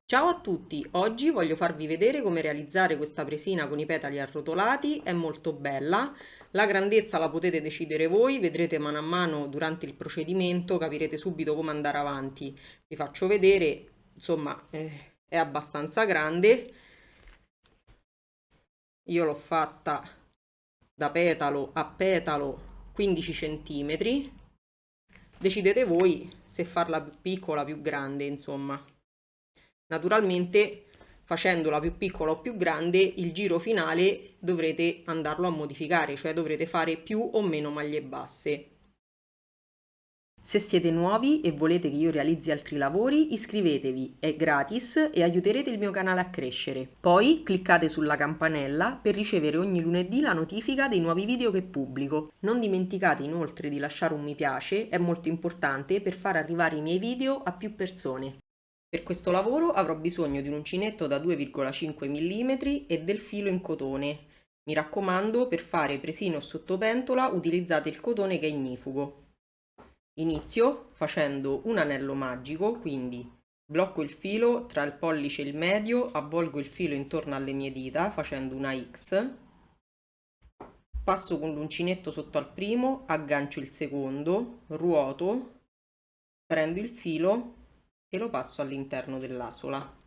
Ciao a tutti, oggi voglio farvi vedere come realizzare questa presina con i petali arrotolati, è molto bella, la grandezza la potete decidere voi, vedrete mano a mano durante il procedimento, capirete subito come andare avanti. Vi faccio vedere, insomma, è abbastanza grande, io l'ho fatta da petalo a petalo 15 centimetri, decidete voi se farla più piccola o più grande, insomma. Naturalmente, facendola più piccola o più grande, il giro finale dovrete andarlo a modificare, cioè dovrete fare più o meno maglie basse. Se siete nuovi e volete che io realizzi altri lavori, iscrivetevi, è gratis e aiuterete il mio canale a crescere. Poi cliccate sulla campanella per ricevere ogni lunedì la notifica dei nuovi video che pubblico. Non dimenticate inoltre di lasciare un mi piace, è molto importante per far arrivare i miei video a più persone. Per questo lavoro avrò bisogno di un uncinetto da 2,5 mm e del filo in cotone. Mi raccomando, per fare presino o sottopentola utilizzate il cotone che è ignifugo. Inizio facendo un anello magico, quindi blocco il filo tra il pollice e il medio, avvolgo il filo intorno alle mie dita facendo una X, passo con l'uncinetto sotto al primo, aggancio il secondo, ruoto, prendo il filo e lo passo all'interno dell'asola.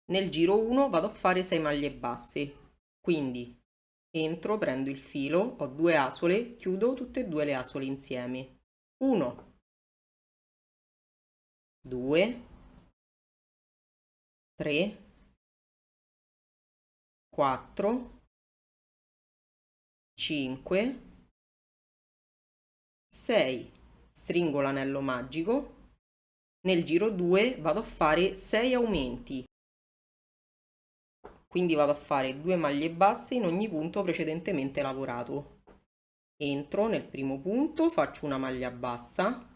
Nel giro 1 vado a fare 6 maglie basse, quindi entro, prendo il filo, ho due asole, chiudo tutte e due le asole insieme. 1, 2, 3, 4, 5, 6. Stringo l'anello magico. Nel giro 2 vado a fare 6 aumenti, quindi vado a fare 2 maglie basse in ogni punto precedentemente lavorato. Entro nel primo punto, faccio una maglia bassa,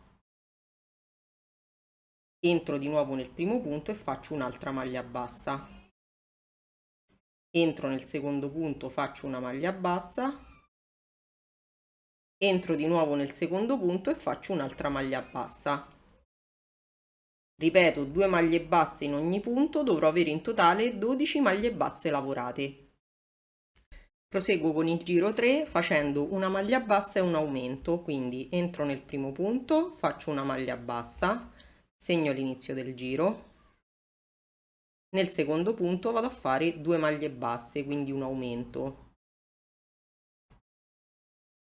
entro di nuovo nel primo punto e faccio un'altra maglia bassa. Entro nel secondo punto, faccio una maglia bassa, entro di nuovo nel secondo punto e faccio un'altra maglia bassa. Ripeto, 2 maglie basse in ogni punto, dovrò avere in totale 12 maglie basse lavorate. Proseguo con il giro 3 facendo una maglia bassa e un aumento, quindi entro nel primo punto, faccio una maglia bassa, segno l'inizio del giro. Nel secondo punto vado a fare 2 maglie basse, quindi un aumento.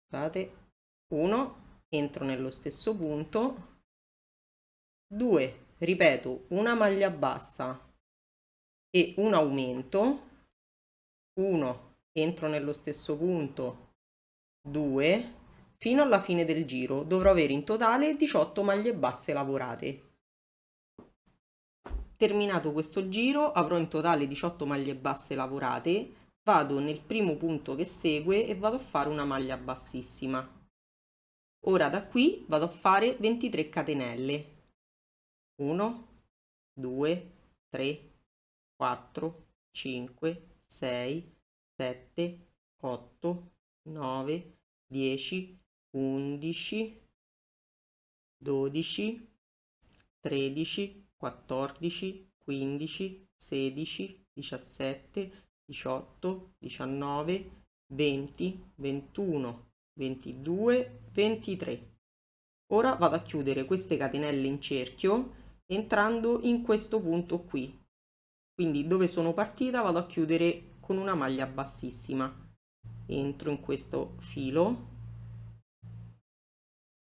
Scusate, 1, entro nello stesso punto, 2, ripeto, una maglia bassa e un aumento, 1, entro nello stesso punto, 2, fino alla fine del giro dovrò avere in totale 18 maglie basse lavorate. Terminato questo giro avrò in totale 18 maglie basse lavorate, vado nel primo punto che segue e vado a fare una maglia bassissima. Ora da qui vado a fare 23 catenelle. 1, 2, 3, 4, 5, 6, 7, 8, 9, 10, 11, 12, 13, 14, 15, 16, 17, 18, 19, 20, 21, 22, 23. Ora vado a chiudere queste catenelle in cerchio entrando in questo punto qui. Quindi dove sono partita vado a chiudere con una maglia bassissima. Entro in questo filo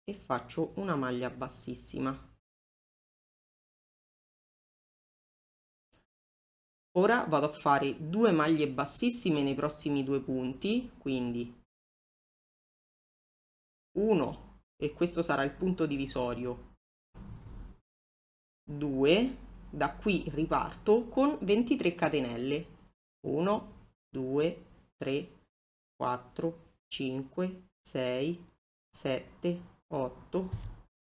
e faccio una maglia bassissima. Ora vado a fare 2 maglie bassissime nei prossimi due punti, quindi 1 e questo sarà il punto divisorio, 2, da qui riparto con 23 catenelle, 1, 2, 3, 4, 5, 6, 7, 8,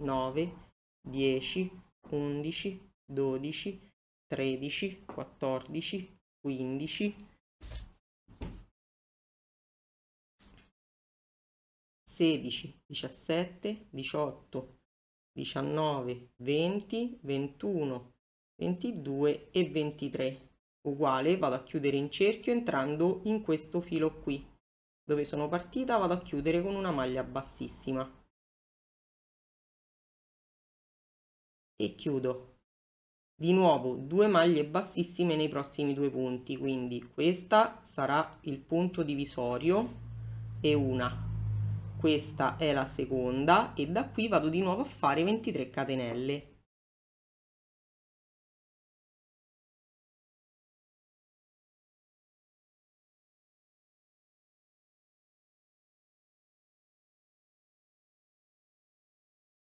9, 10, 11, 12, 13, 14, 15, 16, 17, 18, 19, 20, 21, 22 e 23. Uguale, vado a chiudere in cerchio entrando in questo filo qui. Dove sono partita vado a chiudere con una maglia bassissima. E chiudo. Di nuovo 2 maglie bassissime nei prossimi 2 punti, quindi questa sarà il punto divisorio e una. Questa è la seconda e da qui vado di nuovo a fare 23 catenelle.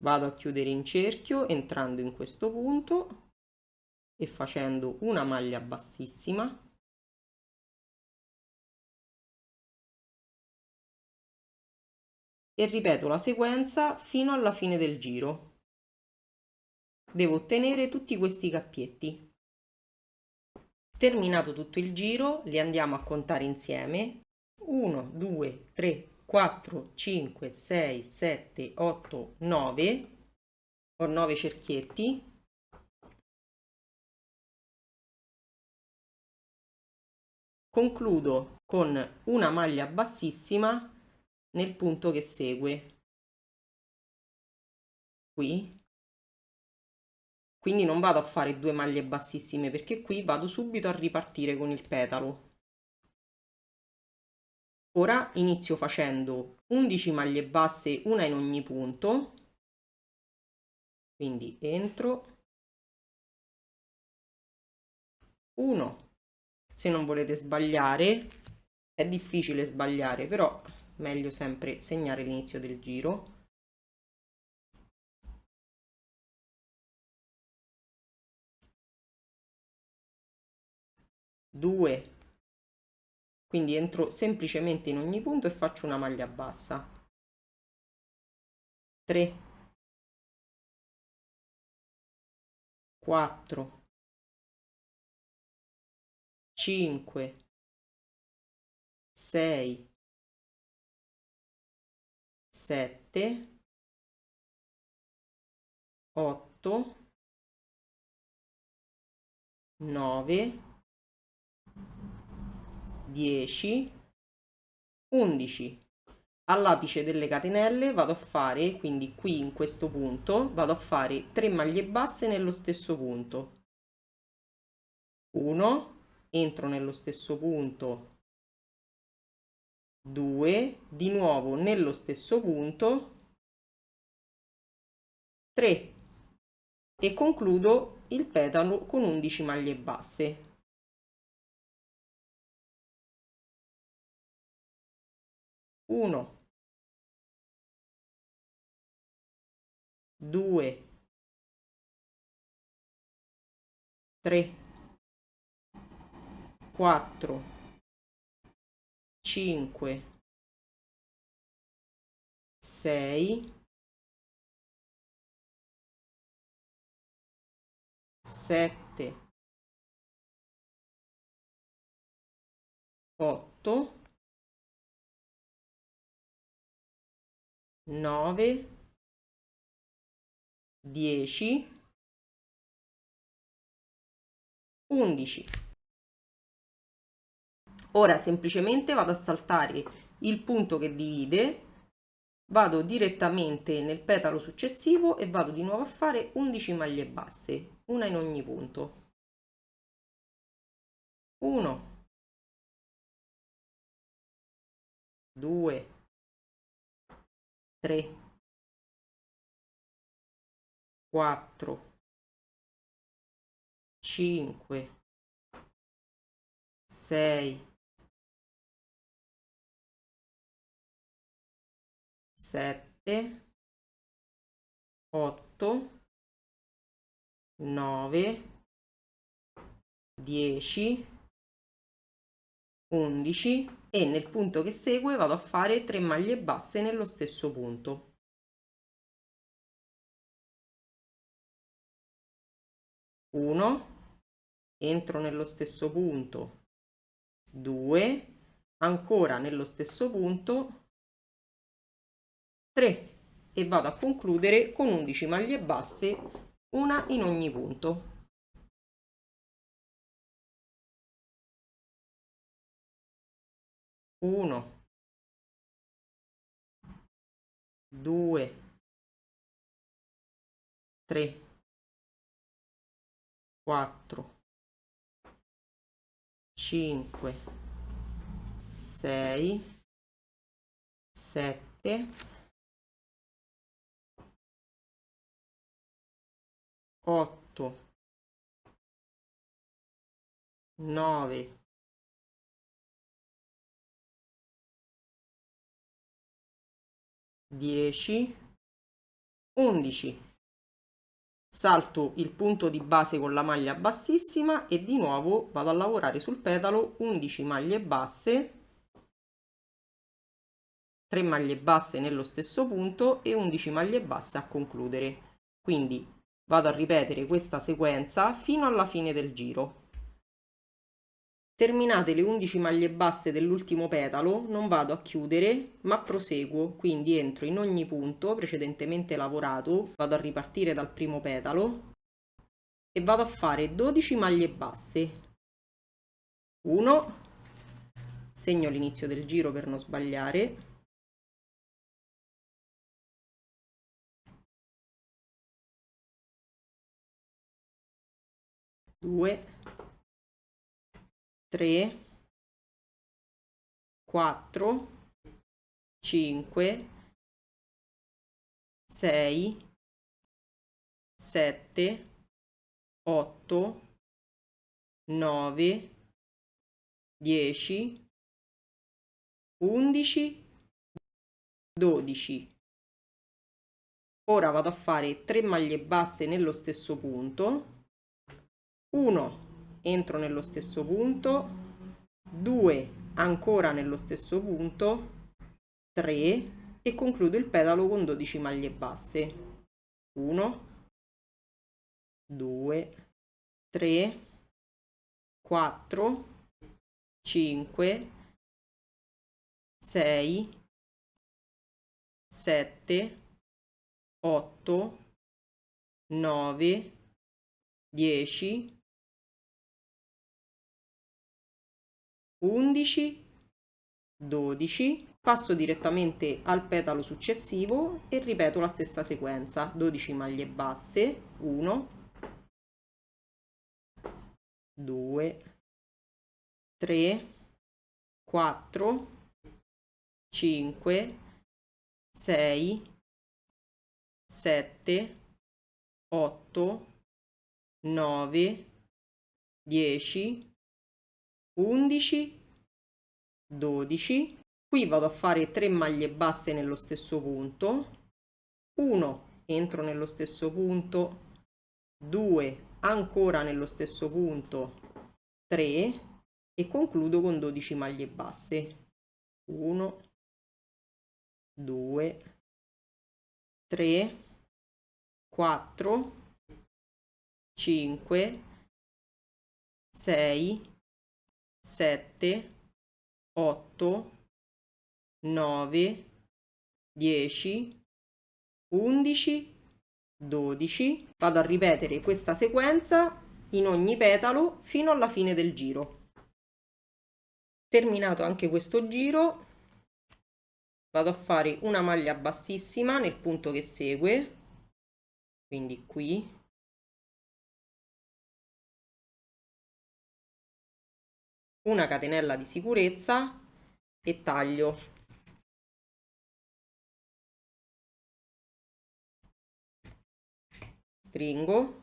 Vado a chiudere in cerchio entrando in questo punto e facendo una maglia bassissima e ripeto la sequenza fino alla fine del giro. Devo ottenere tutti questi cappietti. Terminato tutto il giro, li andiamo a contare insieme. 1, 2, 3, 4, 5, 6, 7, 8, 9. Ho 9 cerchietti. Concludo con una maglia bassissima nel punto che segue. Qui. Quindi non vado a fare 2 maglie bassissime perché qui vado subito a ripartire con il petalo. Ora inizio facendo 11 maglie basse, una in ogni punto, quindi entro 1. Se non volete sbagliare, è difficile sbagliare, però meglio sempre segnare l'inizio del giro. 2. Quindi entro semplicemente in ogni punto e faccio una maglia bassa. 3, 4, 5, 6, 7, 8, 9, 10, 11. All'apice delle catenelle vado a fare, quindi qui in questo punto, vado a fare 3 maglie basse nello stesso punto. 1, entro nello stesso punto, 2, di nuovo nello stesso punto, 3 e concludo il petalo con 11 maglie basse. 1, 2, 3, 4, 5, 6, 7, 8, 9, 10, 11. Ora semplicemente vado a saltare il punto che divide, vado direttamente nel petalo successivo e vado di nuovo a fare 11 maglie basse, una in ogni punto. 1, 2, 3, 4, 5, 6, 7, 8, 9, 10, 11 e nel punto che segue vado a fare 3 maglie basse nello stesso punto. 1, entro nello stesso punto, 2, ancora nello stesso punto, 3 e vado a concludere con 11 maglie basse, una in ogni punto. 1, 2, 3, 4, 5, 6, 7, 8, 9, 10, 11. Salto il punto di base con la maglia bassissima e di nuovo vado a lavorare sul petalo 11 maglie basse, 3 maglie basse nello stesso punto e 11 maglie basse a concludere. Quindi vado a ripetere questa sequenza fino alla fine del giro. Terminate le 11 maglie basse dell'ultimo petalo, non vado a chiudere, ma proseguo, quindi entro in ogni punto precedentemente lavorato, vado a ripartire dal primo petalo e vado a fare 12 maglie basse. 1, segno l'inizio del giro per non sbagliare, 2, 3, 4, 5, 6, 7, 8, 9, 10, 11, 12. Ora vado a fare 3 maglie basse nello stesso punto, 1, entro nello stesso punto, 2, ancora nello stesso punto, 3 e concludo il petalo con 12 maglie basse. 1, 2, 3, 4, 5, 6, 7, 8, 9, 10, 11, 12, passo direttamente al petalo successivo e ripeto la stessa sequenza, 12 maglie basse, 1, 2, 3, 4, 5, 6, 7, 8, 9, 10, 11, 12. Qui vado a fare 3 maglie basse nello stesso punto, 1, entro nello stesso punto, 2, ancora nello stesso punto, 3 e concludo con 12 maglie basse. 1, 2, 3, 4, 5, 6, 7, 8, 9, 10, 11, 12. Vado a ripetere questa sequenza in ogni petalo fino alla fine del giro. Terminato anche questo giro, vado a fare una maglia bassissima nel punto che segue, quindi qui, una catenella di sicurezza e taglio. Stringo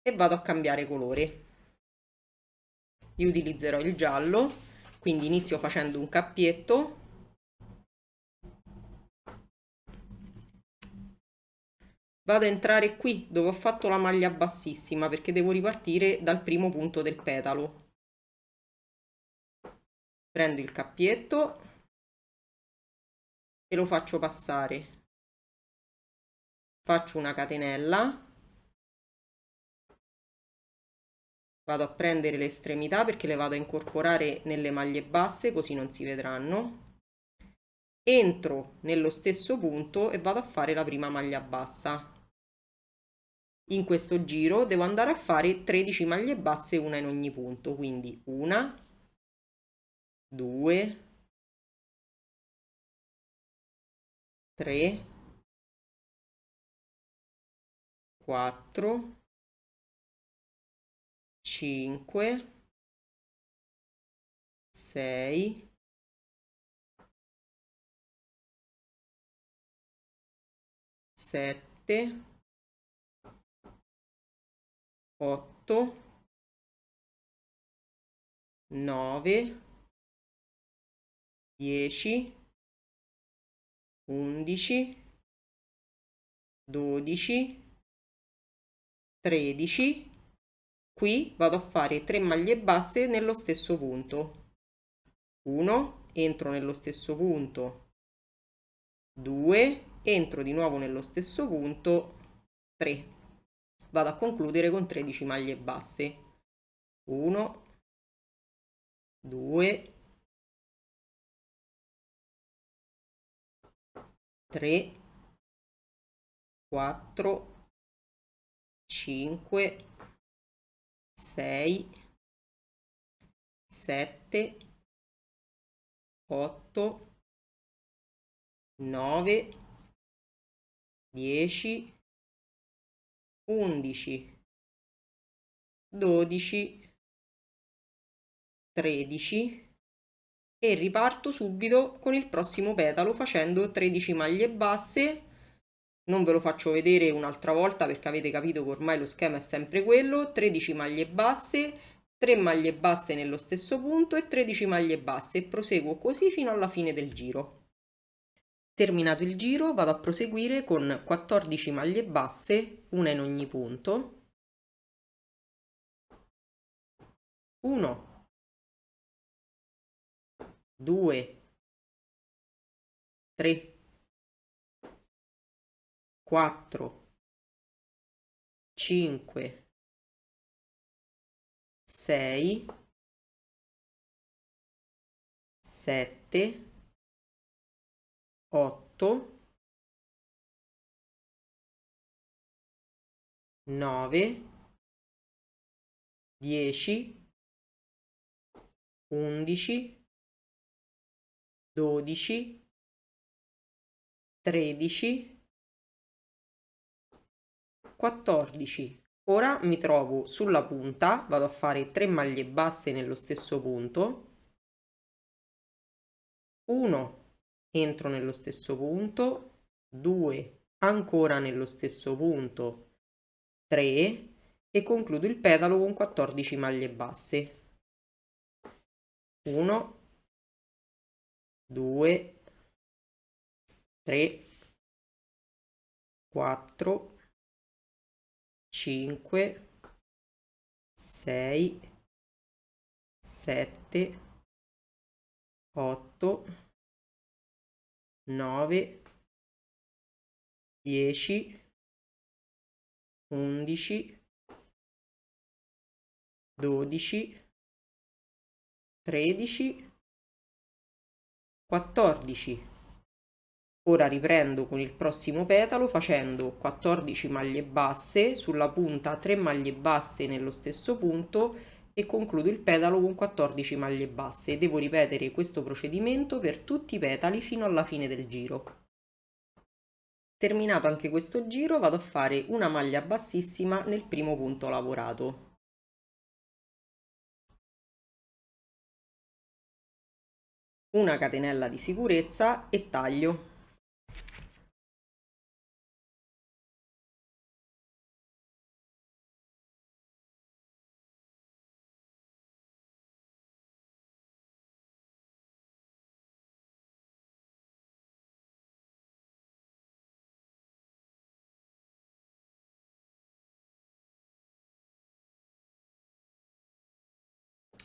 e vado a cambiare colore. Io utilizzerò il giallo, quindi inizio facendo un cappietto, vado a entrare qui dove ho fatto la maglia bassissima perché devo ripartire dal primo punto del petalo. Prendo il cappietto e lo faccio passare. Faccio una catenella, vado a prendere le estremità perché le vado a incorporare nelle maglie basse così non si vedranno. entro nello stesso punto e vado a fare la prima maglia bassa. In questo giro devo andare a fare 13 maglie basse, una in ogni punto, quindi una, 2, 3, 4, 5, 6, 7, 8, 9, 10, 11, 12, 13. Qui vado a fare 3 maglie basse nello stesso punto. 1, entro nello stesso punto. 2, entro di nuovo nello stesso punto. 3. Vado a concludere con 13 maglie basse. 1, 2, 3, 4, 5, 6, 7, 8, 9, 10, 11, 12, 13 e riparto subito con il prossimo petalo facendo 13 maglie basse. Non ve lo faccio vedere un'altra volta perché avete capito che ormai lo schema è sempre quello: 13 maglie basse, 3 maglie basse nello stesso punto e 13 maglie basse, e proseguo così fino alla fine del giro. Terminato il giro vado a proseguire con 14 maglie basse, una in ogni punto. 1, 2, 3, 4, 5, 6, 7, 8, 9, 10, 11, 12, 13, 14. Ora mi trovo sulla punta, vado a fare 3 maglie basse nello stesso punto. 1, entro nello stesso punto. 2, ancora nello stesso punto. 3 e concludo il petalo con 14 maglie basse. 1, 2, 3, 4, 5, 6, 7, 8, 9, 10, 11, 12, 13, 14. Ora riprendo con il prossimo petalo facendo 14 maglie basse, sulla punta 3 maglie basse nello stesso punto e concludo il petalo con 14 maglie basse. Devo ripetere questo procedimento per tutti i petali fino alla fine del giro. Terminato anche questo giro vado a fare una maglia bassissima nel primo punto lavorato. Una catenella di sicurezza e taglio.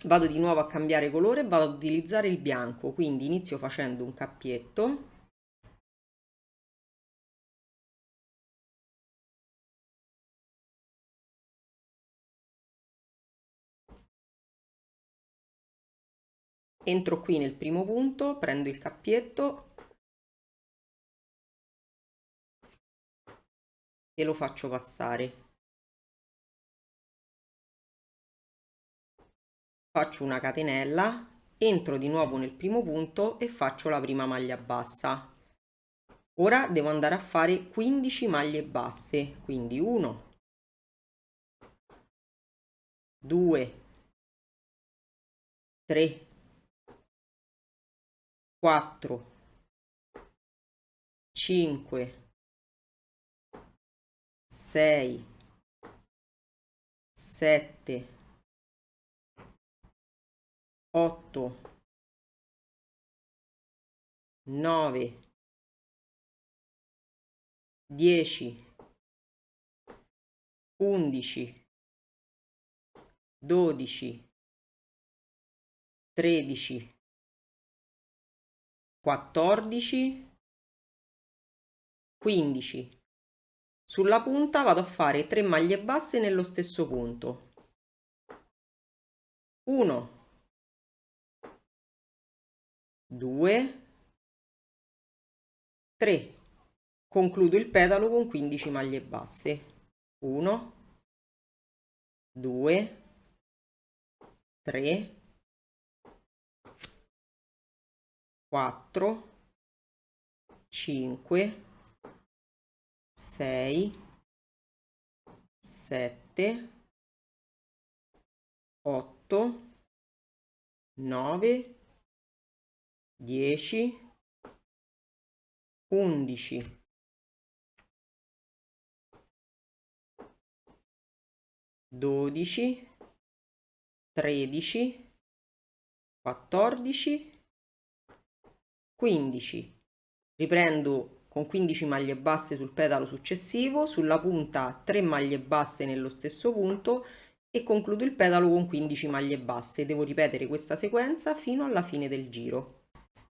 Vado di nuovo a cambiare colore e vado ad utilizzare il bianco, quindi inizio facendo un cappietto. Entro qui nel primo punto, prendo il cappietto, e lo faccio passare. Faccio una catenella, entro di nuovo nel primo punto e faccio la prima maglia bassa. Ora devo andare a fare 15 maglie basse, quindi 1, 2, 3, 4, 5, 6, 7, 8, 9, 10, 11, 12, 13, 14, 15. Sulla punta vado a fare 3 maglie basse nello stesso punto. 1, 2, 3. Concludo il petalo con 15 maglie basse. 1, 2, 3, 4, 5, 6, 7, 8, 9, 10, 11, 12, 13, 14, 15. Riprendo con 15 maglie basse sul petalo successivo, sulla punta 3 maglie basse nello stesso punto e concludo il petalo con 15 maglie basse. Devo ripetere questa sequenza fino alla fine del giro.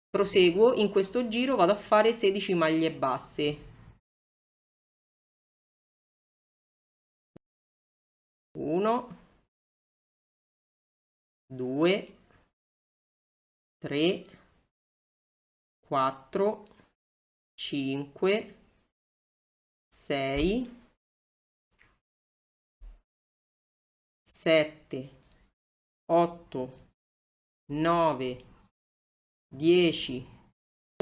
Proseguo, in questo giro vado a fare 16 maglie basse. 1, 2, 3, 4, 5, 6, 7, 8, 9, 10,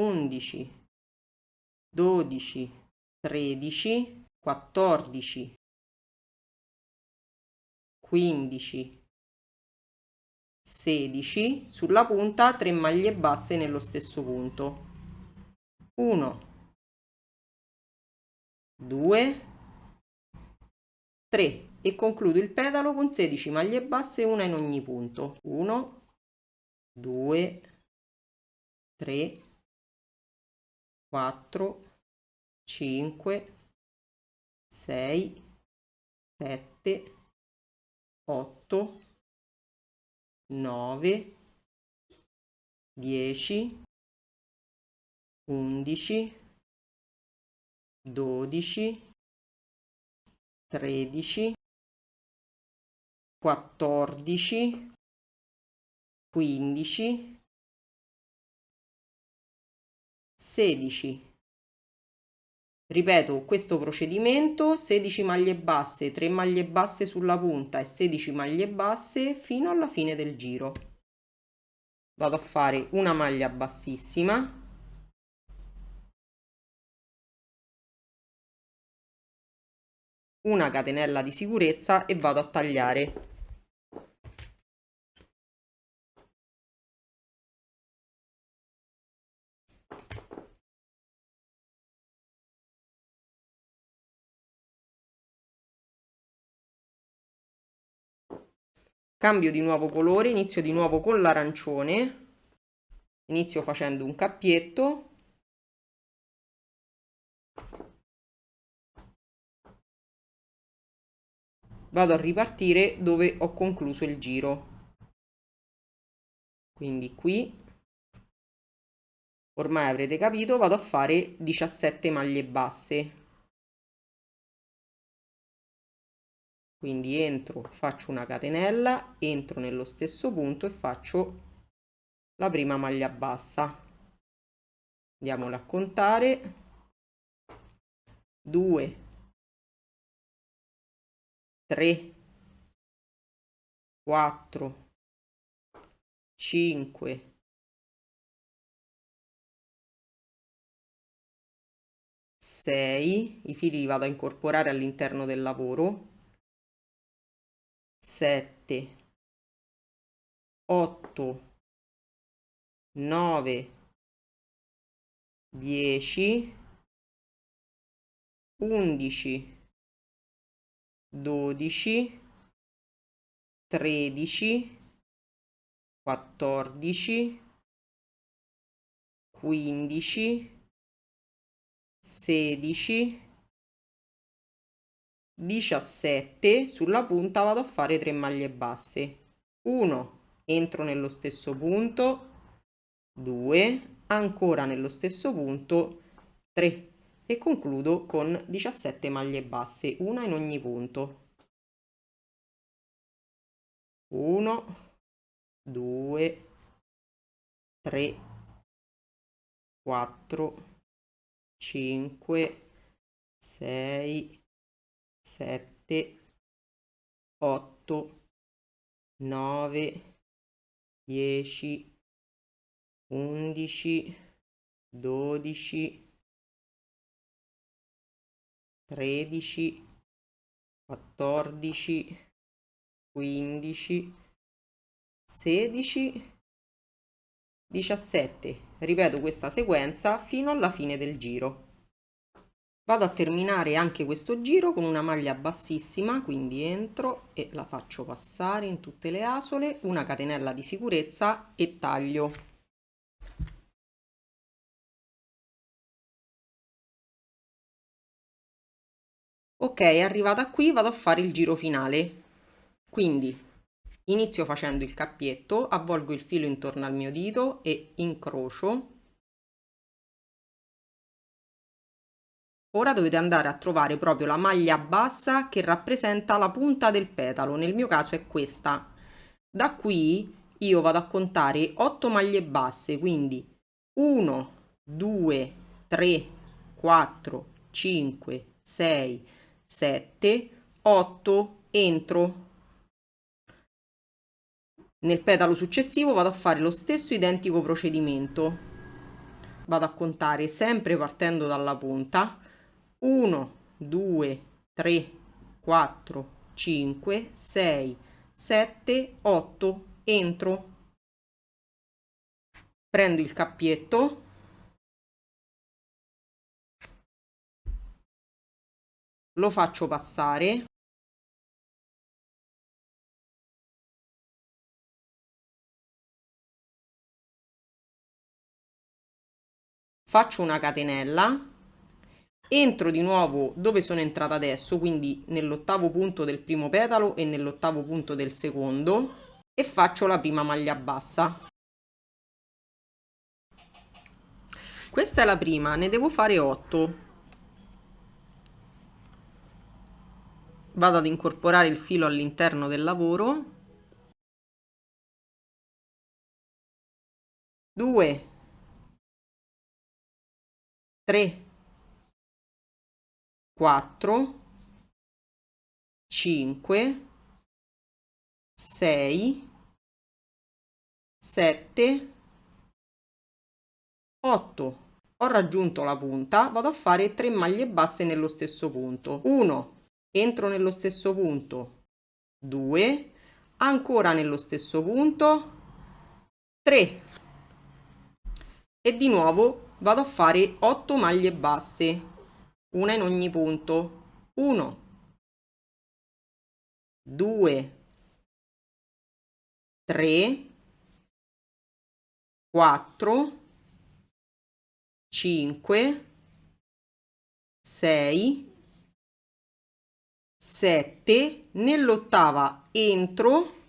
11, 12, 13, 14, 15, 16, sulla punta 3 maglie basse nello stesso punto. 1, 2, 3 e concludo il petalo con 16 maglie basse, una in ogni punto. 1, 2, 3, 4, 5, 6, 7, 8, 9, 10, 11, 12, 13, 14, 15, 16. Ripeto questo procedimento: 16 maglie basse, 3 maglie basse sulla punta e 16 maglie basse fino alla fine del giro. Vado a fare una maglia bassissima, una catenella di sicurezza e vado a tagliare. Cambio di nuovo colore, inizio di nuovo con l'arancione, inizio facendo un cappietto, vado a ripartire dove ho concluso il giro, quindi qui, ormai avrete capito, vado a fare 17 maglie basse, quindi entro, faccio una catenella, entro nello stesso punto e faccio la prima maglia bassa. Andiamola a contare: 2, 3, 4, 5, 6, i fili li vado a incorporare all'interno del lavoro, 7, 8, 9, 10, 11, 12, 13, 14, 15, 16, 17. Sulla punta vado a fare 3 maglie basse. 1, entro nello stesso punto, 2, ancora nello stesso punto, 3 e concludo con 17 maglie basse, una in ogni punto. 1, 2, 3, 4, 5, 6, 7, 8, 9, 10, 11, 12, 13, 14, 15, 16, 17. Ripeto questa sequenza fino alla fine del giro. Vado a terminare anche questo giro con una maglia bassissima, quindi entro e la faccio passare in tutte le asole, una catenella di sicurezza e taglio. Ok, arrivata qui vado a fare il giro finale. Quindi inizio facendo il cappietto, avvolgo il filo intorno al mio dito e incrocio. Ora dovete andare a trovare proprio la maglia bassa che rappresenta la punta del petalo, nel mio caso è questa. Da qui io vado a contare 8 maglie basse, quindi 1, 2, 3, 4, 5, 6, 7, 8, entro. Nel petalo successivo vado a fare lo stesso identico procedimento. Vado a contare sempre partendo dalla punta. 1, 2, 3, 4, 5, 6, 7, 8, entro. Prendo il cappietto, lo faccio passare, faccio una catenella, entro di nuovo dove sono entrata adesso, quindi nell'ottavo punto del primo petalo e nell'ottavo punto del secondo, e faccio la prima maglia bassa. Questa è la prima, ne devo fare 8. Vado ad incorporare il filo all'interno del lavoro, 2, 3, 4, 5, 6, 7, 8. Ho raggiunto la punta, vado a fare 3 maglie basse nello stesso punto. 1, entro nello stesso punto, 2, ancora nello stesso punto, 3 e di nuovo vado a fare 8 maglie basse, una in ogni punto. 1, 2, 3, 4, 5, 6, 7, nell'ottava entro,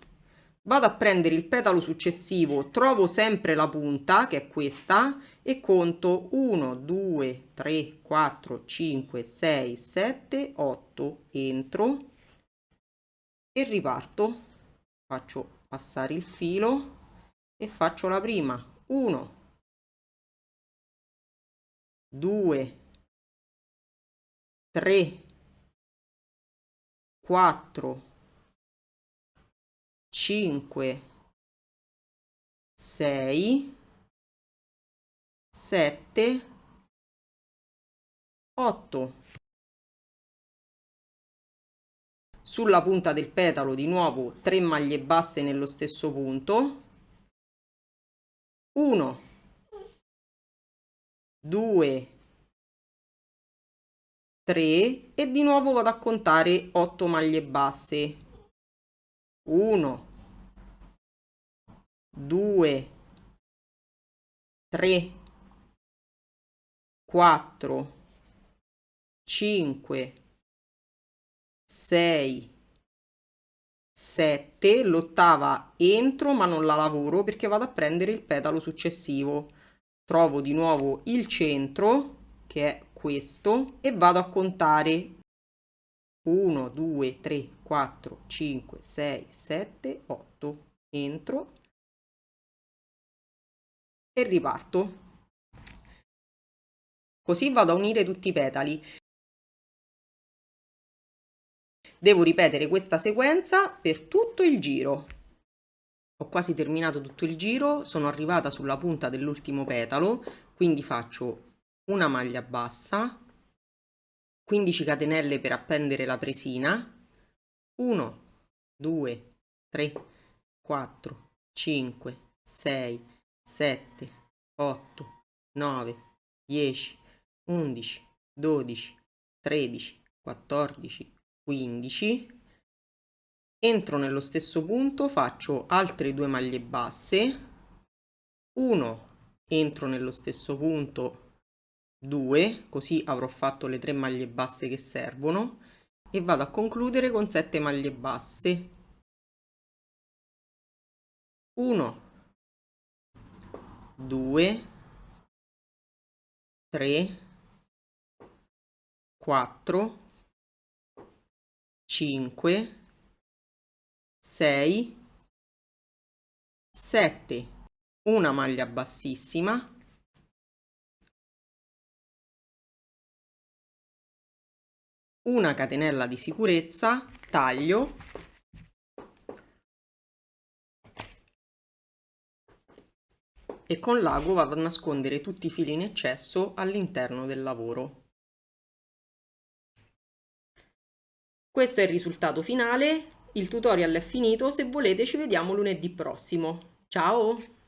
vado a prendere il petalo successivo, trovo sempre la punta che è questa e conto 1, 2, 3, 4, 5, 6, 7, 8, entro e riparto, faccio passare il filo e faccio la prima. 1, 2, 3, 4, 5, 6, 7, 8. Sulla punta del petalo di nuovo 3 maglie basse nello stesso punto. 1, 2, 3 e di nuovo vado a contare 8 maglie basse. 1, 2, 3, 4, 5, 6, 7, l'ottava entro ma non la lavoro perché vado a prendere il petalo successivo. Trovo di nuovo il centro, che è questo, e vado a contare 1, 2, 3, 4, 5, 6, 7, 8. Entro e riparto. Così vado a unire tutti i petali. Devo ripetere questa sequenza per tutto il giro. Ho quasi terminato tutto il giro, sono arrivata sulla punta dell'ultimo petalo, quindi faccio una maglia bassa, 15 catenelle per appendere la presina, 1, 2, 3, 4, 5, 6, 7, 8, 9, 10, 11, 12, 13, 14, 15. Entro nello stesso punto, faccio altre 2 maglie basse, 1, entro nello stesso punto, 2, così avrò fatto le 3 maglie basse che servono e vado a concludere con 7 maglie basse. 1, 2, 3, 4, 5, 6, 7, una maglia bassissima, una catenella di sicurezza, taglio e con l'ago vado a nascondere tutti i fili in eccesso all'interno del lavoro. Questo è il risultato finale, il tutorial è finito, se volete ci vediamo lunedì prossimo. Ciao!